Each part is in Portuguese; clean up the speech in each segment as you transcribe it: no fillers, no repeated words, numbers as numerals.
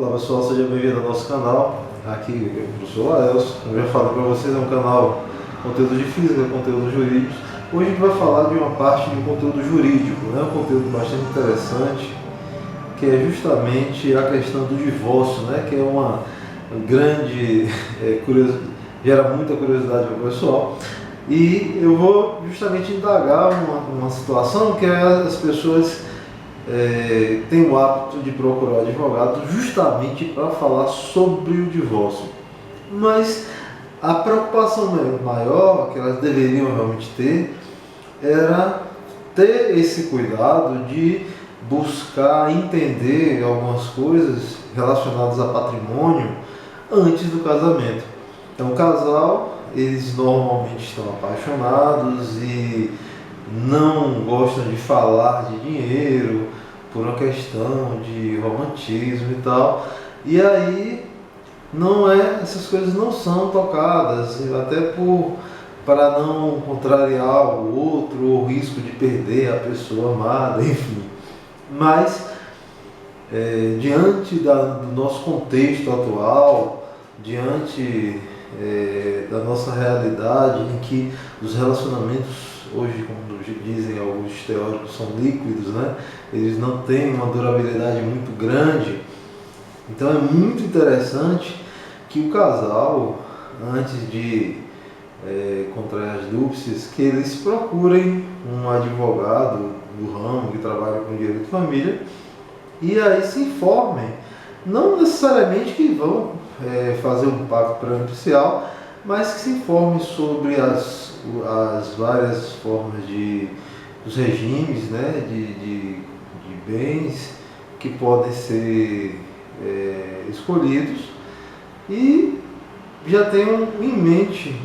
Olá pessoal, seja bem-vindo ao nosso canal. Aqui é o professor Laelcio. Como eu já falei para vocês, é um canal conteúdo de física, conteúdo jurídico. Hoje a gente vai falar de uma parte de conteúdo jurídico, né? Um conteúdo bastante interessante, que é justamente a questão do divórcio, né? Que é uma grande curiosidade, gera muita curiosidade para o pessoal. E eu vou justamente indagar uma situação que é as pessoas têm o hábito de procurar advogado justamente para falar sobre o divórcio. Mas a preocupação maior que elas deveriam realmente ter era ter esse cuidado de buscar entender algumas coisas relacionadas a patrimônio antes do casamento. Então, o casal, eles normalmente estão apaixonados e não gostam de falar de dinheiro por uma questão de romantismo e tal. E aí essas coisas não são tocadas, até para não contrariar o outro, ou o risco de perder a pessoa amada, enfim. Mas diante do nosso contexto atual, diante da nossa realidade, em que os relacionamentos hoje, como dizem alguns teóricos, são líquidos, né? Eles não têm uma durabilidade muito grande. Então é muito interessante que o casal, antes de contrair as núpcias, que eles procurem um advogado do ramo que trabalha com direito de família e aí se informem. Não necessariamente que vão fazer um pacto pré-nupcial, mas que se informem sobre as várias formas dos regimes, né, de bens que podem ser escolhidos, e já tenham em mente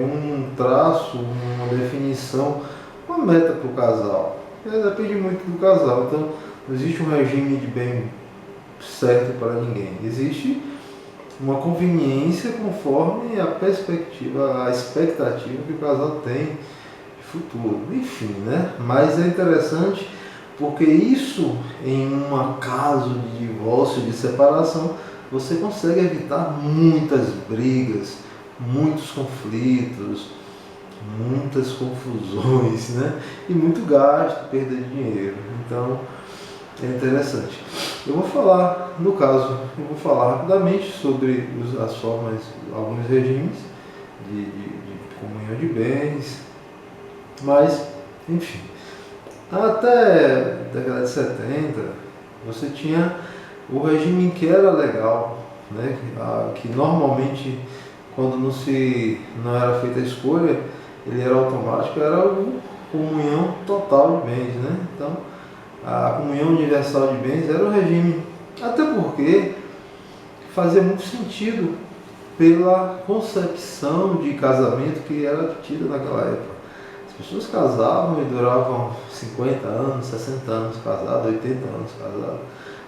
um traço, uma definição, uma meta para o casal. Depende muito do casal, então não existe um regime de bem certo para ninguém. Existe uma conveniência conforme a perspectiva, a expectativa que o casal tem de futuro. Enfim, né? Mas é interessante porque isso, em um caso de divórcio, de separação, você consegue evitar muitas brigas, muitos conflitos, muitas confusões, né? E muito gasto, perda de dinheiro. Então, é interessante. Eu vou falar, no caso, rapidamente sobre as formas, alguns regimes de comunhão de bens, mas, enfim, até a década de 70, você tinha o regime que era legal, né? Que normalmente, quando não era feita a escolha, ele era automático, era a comunhão total de bens, né? Então, a comunhão universal de bens era o regime, até porque fazia muito sentido pela concepção de casamento que era tida naquela época. As pessoas casavam e duravam 50 anos, 60 anos casados, 80 anos casados.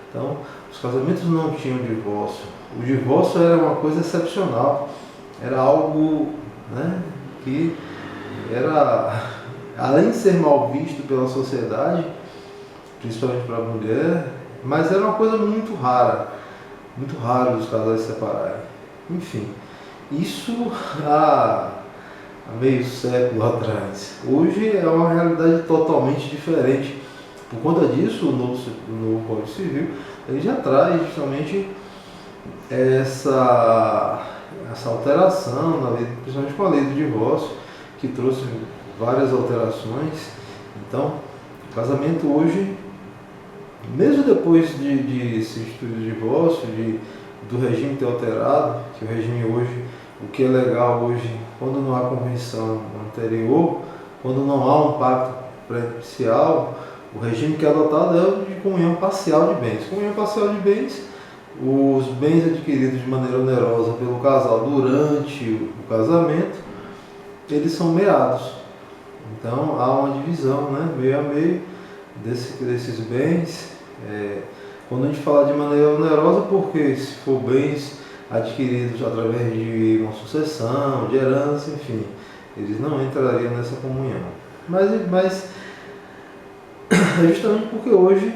Então, os casamentos não tinham divórcio. O divórcio era uma coisa excepcional, era algo, né, que era, além de ser mal visto pela sociedade, principalmente para a mulher, mas era uma coisa muito raro os casais se separarem. Enfim, isso há meio século atrás. Hoje é uma realidade totalmente diferente. Por conta disso, o novo Código Civil ele já traz justamente essa alteração na lei, principalmente com a lei do divórcio, que trouxe várias alterações. Então, o casamento hoje, mesmo depois de se instituir o divórcio, do regime ter alterado, que o regime hoje, o que é legal hoje, quando não há convenção anterior, quando não há um pacto pré-nupcial, o regime que é adotado é o de comunhão parcial de bens. Comunhão parcial de bens, os bens adquiridos de maneira onerosa pelo casal durante o casamento, eles são meados. Então há uma divisão, né, meio a meio desses bens. Quando a gente fala de maneira onerosa, porque se for bens adquiridos através de uma sucessão, de herança, enfim, eles não entrariam nessa comunhão. Mas é justamente porque hoje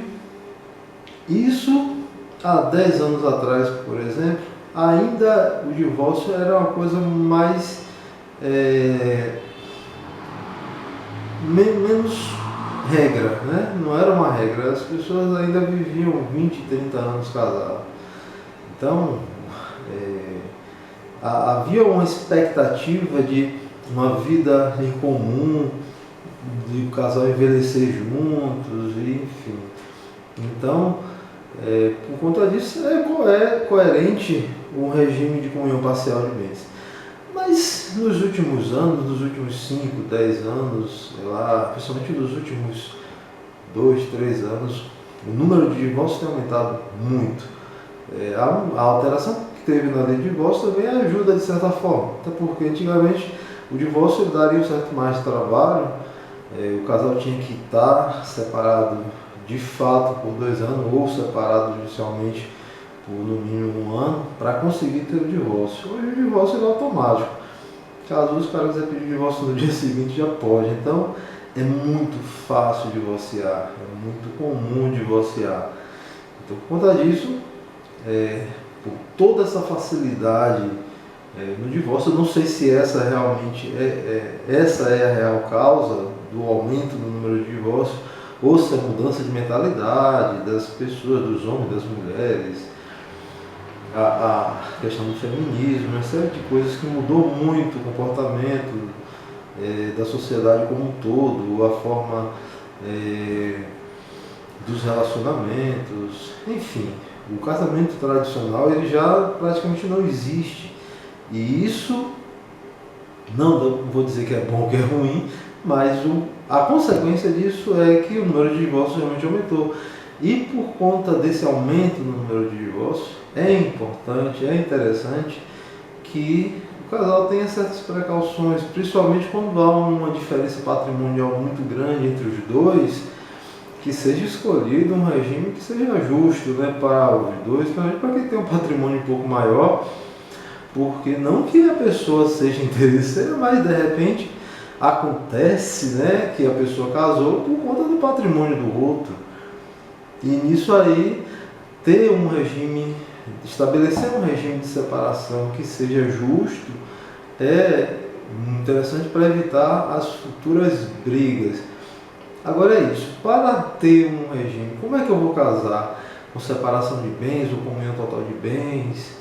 isso há 10 anos atrás, por exemplo, ainda o divórcio era uma coisa mais menos regra, né? Não era uma regra, as pessoas ainda viviam 20, 30 anos casadas. Então, havia uma expectativa de uma vida em comum, de o casal envelhecer juntos, enfim. Então, por conta disso, é coerente um regime de comunhão parcial de bens. Mas nos últimos anos, nos últimos 5, 10 anos, sei lá, principalmente nos últimos 2, 3 anos, o número de divórcios tem aumentado muito. A alteração que teve na lei de divórcio também ajuda de certa forma, até porque antigamente o divórcio daria um certo mais de trabalho, o casal tinha que estar separado de fato por 2 anos ou separado judicialmente por no mínimo 1 ano para conseguir ter o divórcio. Hoje o divórcio é automático. Caso os caras quiserem pedir divórcio no dia seguinte, já pode. Então é muito fácil divorciar, é muito comum divorciar. Então, por conta disso, por toda essa facilidade no divórcio, eu não sei se essa realmente essa é a real causa do aumento do número de divórcios, ou se é mudança de mentalidade das pessoas, dos homens, das mulheres, a questão do feminismo, uma série de coisas que mudou muito o comportamento da sociedade como um todo, a forma dos relacionamentos, enfim. O casamento tradicional ele já praticamente não existe, e isso não vou dizer que é bom ou que é ruim, mas a consequência disso é que o número de divórcios realmente aumentou. E por conta desse aumento no número de divórcios, é importante, é interessante que o casal tenha certas precauções, principalmente quando há uma diferença patrimonial muito grande entre os dois, que seja escolhido um regime que seja justo, né, para os dois, para quem tem um patrimônio um pouco maior, porque não que a pessoa seja interesseira, mas de repente acontece, né, que a pessoa casou por conta do patrimônio do outro. E nisso aí, estabelecer um regime de separação que seja justo é interessante para evitar as futuras brigas. Agora é isso, para ter um regime, como é que eu vou casar? Com separação de bens ou comunhão total de bens?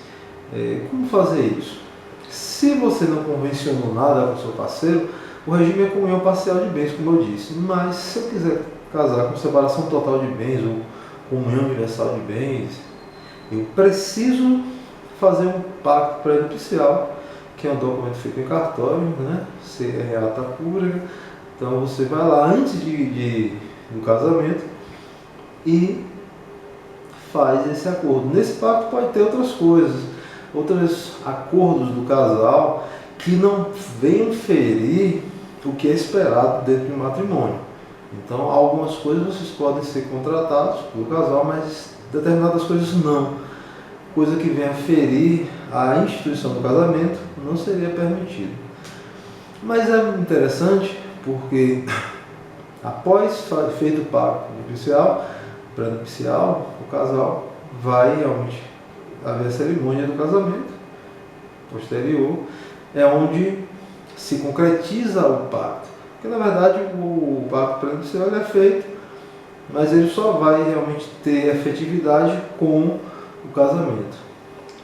Como fazer isso? Se você não convencionou nada com seu parceiro, o regime é comunhão parcial de bens, como eu disse. Mas se eu quiser casar com separação total de bens ou comunhão universal de bens, eu preciso fazer um pacto pré-nupcial, que é um documento feito em cartório, né? É ata pública. Então você vai lá antes do casamento e faz esse acordo. Nesse pacto pode ter outras coisas, outros acordos do casal que não venham ferir o que é esperado dentro do matrimônio. Então algumas coisas vocês podem ser contratados pelo casal, mas determinadas coisas não. Coisa que venha ferir a instituição do casamento não seria permitido. Mas é interessante porque após feito o pacto pré-nupcial, o casal vai realmente haver a cerimônia do casamento posterior, é onde se concretiza o pacto. Porque na verdade o pacto pré-nupcial é feito, mas ele só vai realmente ter efetividade com o casamento.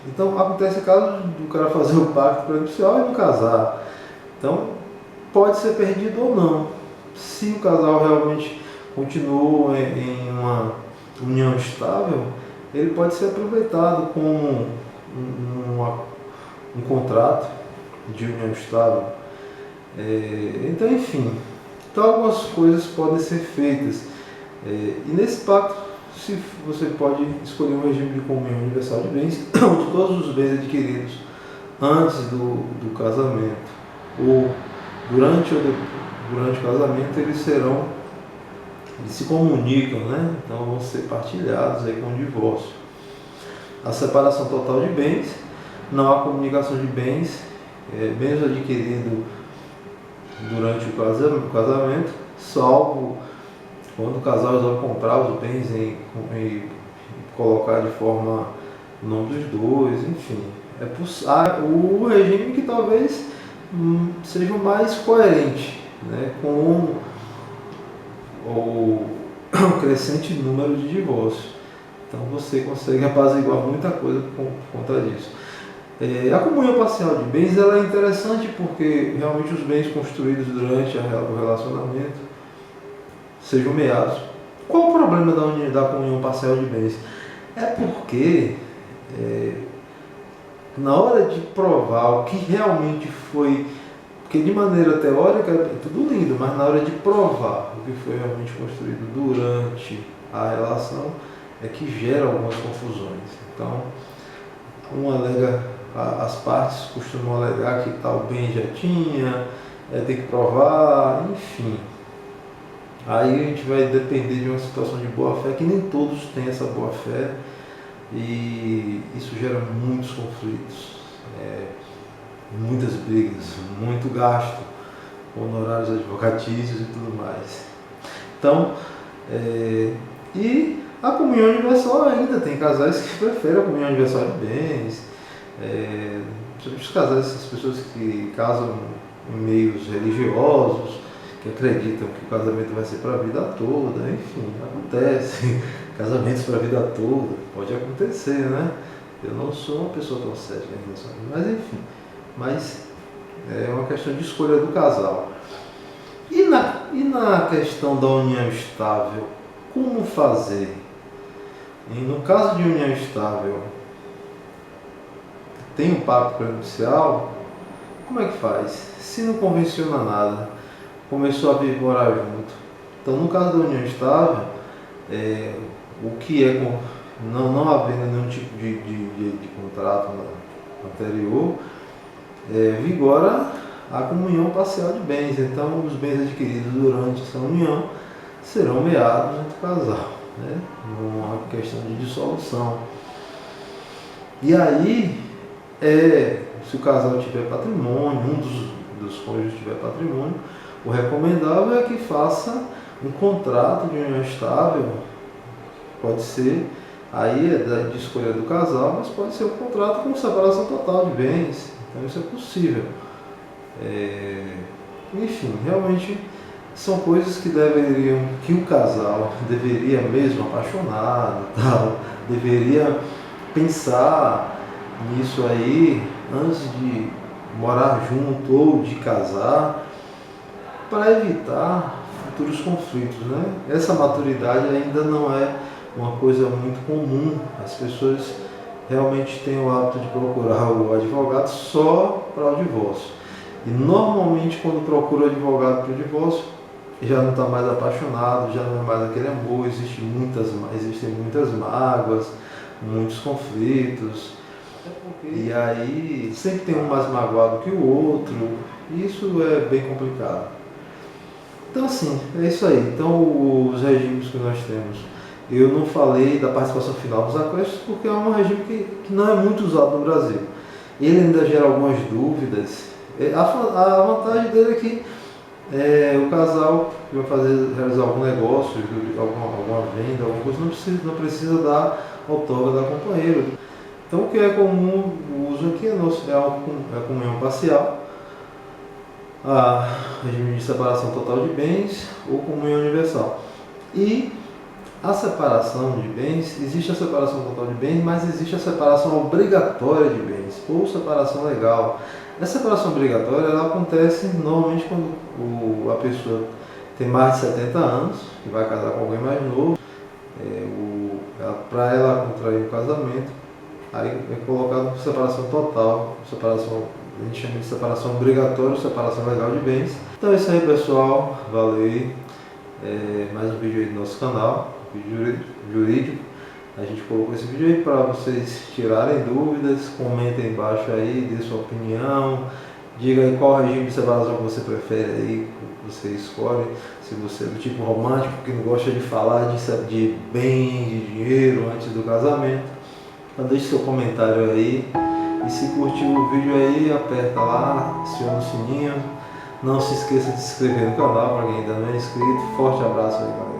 Então acontece caso do cara fazer o pacto pré-nupcial e não casar. Então pode ser perdido ou não. Se o casal realmente continuou em uma união estável, ele pode ser aproveitado como um contrato de união estável. Então, enfim, algumas coisas podem ser feitas. E nesse pacto, você pode escolher um regime de comunhão universal de bens, onde todos os bens adquiridos antes do casamento ou durante o casamento eles se comunicam, né? Então vão ser partilhados aí com o divórcio. A separação total de bens, não há comunicação de bens, bens adquiridos durante o casamento, salvo quando o casal resolve comprar os bens em colocar de forma o nome dos dois, enfim. O regime que talvez seja o mais coerente, né, com o crescente número de divórcios. Então você consegue apaziguar muita coisa por conta disso. A comunhão parcial de bens ela é interessante porque realmente os bens construídos durante o relacionamento sejam meados. Qual o problema da comunhão parcial de bens? É porque na hora de provar o que realmente foi, porque de maneira teórica é tudo lindo, mas na hora de provar o que foi realmente construído durante a relação é que gera algumas confusões. Então, as partes costumam alegar que tal bem já tinha, tem que provar, enfim. Aí a gente vai depender de uma situação de boa-fé, que nem todos têm essa boa-fé, e isso gera muitos conflitos, muitas brigas, muito gasto com honorários advocatícios e tudo mais. Então, e a comunhão universal ainda tem casais que preferem a comunhão universal de bens, os casais, essas pessoas que casam em meios religiosos, que acreditam que o casamento vai ser para a vida toda, enfim, acontece, casamentos para a vida toda, pode acontecer, né? Eu não sou uma pessoa tão cética em relação a isso, mas enfim, é uma questão de escolha do casal. E na questão da união estável, como fazer? E no caso de união estável, tem um pacto prenupcial, como é que faz? Se não convenciona nada, começou a morar junto. Então, no caso da união estável, o que não havendo nenhum tipo de contrato anterior, vigora a comunhão parcial de bens. Então, os bens adquiridos durante essa união serão meados entre o casal, né? Numa questão de dissolução. E aí, se o casal tiver patrimônio, um dos cônjuges tiver patrimônio, o recomendável é que faça um contrato de união estável. Pode ser, aí de escolha do casal, mas pode ser um contrato com separação total de bens. Então isso é possível. Enfim, realmente são coisas que o casal deveria mesmo, apaixonado, deveria pensar nisso aí antes de morar junto ou de casar, para evitar futuros conflitos, né? Essa maturidade ainda não é uma coisa muito comum. As pessoas realmente têm o hábito de procurar o advogado só para o divórcio. E normalmente quando procura o advogado para o divórcio, já não está mais apaixonado, já não é mais aquele amor, existem muitas mágoas, muitos conflitos. E aí sempre tem um mais magoado que o outro, e isso é bem complicado. Então assim, é isso aí. Então os regimes que nós temos, eu não falei da participação final dos aquestos porque é um regime que não é muito usado no Brasil. Ele ainda gera algumas dúvidas. A vantagem dele é que o casal que vai realizar algum negócio, alguma venda, alguma coisa, não precisa dar outorga da companheira. Então o que é comum, o uso aqui é a comunhão parcial, regime de separação total de bens ou comunhão universal. E a separação de bens, existe a separação total de bens, mas existe a separação obrigatória de bens, ou separação legal. A separação obrigatória ela acontece normalmente quando a pessoa tem mais de 70 anos, que vai casar com alguém mais novo, para ela contrair o casamento, aí é colocado separação total, a gente chama de separação obrigatória, separação legal de bens. Então é isso aí, pessoal, valeu. Mais um vídeo aí do nosso canal, vídeo jurídico. A gente colocou esse vídeo aí para vocês tirarem dúvidas, comentem embaixo aí, dê sua opinião, diga aí qual regime de separação que você prefere aí, que você escolhe, se você é do tipo romântico, que não gosta de falar de bem, de dinheiro antes do casamento. Então deixe seu comentário aí, e se curtiu o vídeo aí, aperta lá, aciona o sininho, não se esqueça de se inscrever no canal para quem ainda não é inscrito. Forte abraço aí, galera.